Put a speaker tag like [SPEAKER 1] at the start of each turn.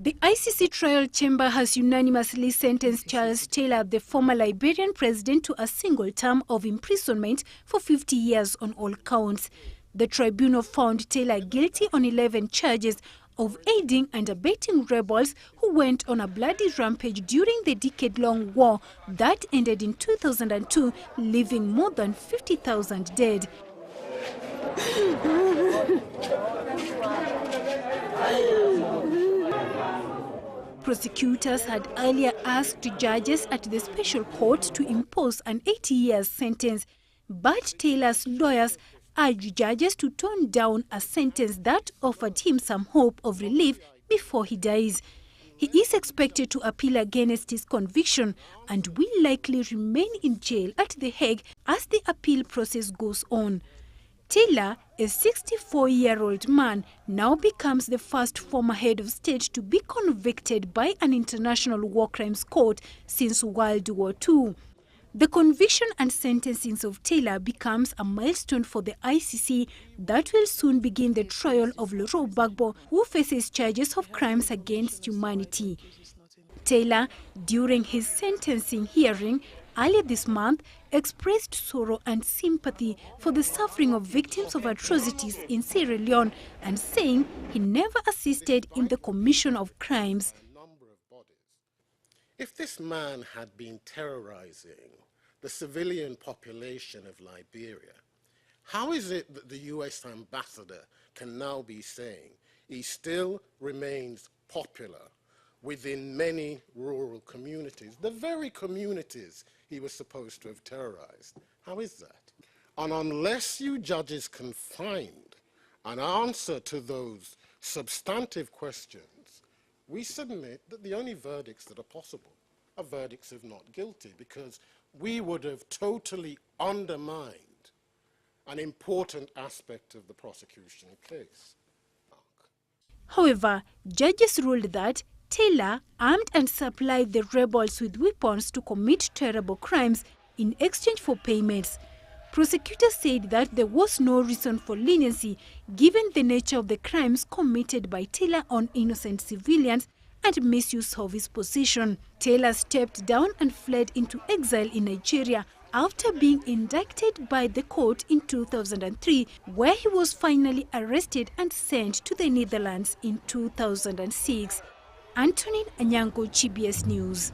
[SPEAKER 1] The ICC trial chamber has unanimously sentenced Charles Taylor, the former Liberian president, to a single term of imprisonment for 50 years on all counts. The tribunal found Taylor guilty on 11 charges of aiding and abetting rebels who went on a bloody rampage during the decade-long war that ended in 2002, leaving more than 50,000 dead. Prosecutors had earlier asked judges at the special court to impose an 80-year sentence, but Taylor's lawyers urged judges to tone down a sentence that offered him some hope of relief before he dies. He is expected to appeal against his conviction and will likely remain in jail at The Hague as the appeal process goes on. Taylor, a 64-year-old man, now becomes the first former head of state to be convicted by an international war crimes court since World War II. The conviction and sentencing of Taylor becomes a milestone for the ICC that will soon begin the trial of Laurent Gbagbo, who faces charges of crimes against humanity. Taylor, during his sentencing hearing earlier this month, expressed sorrow and sympathy for the suffering of victims of atrocities in Sierra Leone and saying he never assisted in the commission of crimes.
[SPEAKER 2] If this man had been terrorizing the civilian population of Liberia, how is it that the US ambassador can now be saying he still remains popular within many rural communities, the very communities he was supposed to have terrorized? How is that? And unless you judges can find an answer to those substantive questions, we submit that the only verdicts that are possible are verdicts of not guilty, because we would have totally undermined an important aspect of the prosecution case.
[SPEAKER 1] However, judges ruled that Taylor armed and supplied the rebels with weapons to commit terrible crimes in exchange for payments. Prosecutors said that there was no reason for leniency given the nature of the crimes committed by Taylor on innocent civilians and misuse of his position. Taylor stepped down and fled into exile in Nigeria after being indicted by the court in 2003, where he was finally arrested and sent to the Netherlands in 2006. Antonin Anyango, GBS News.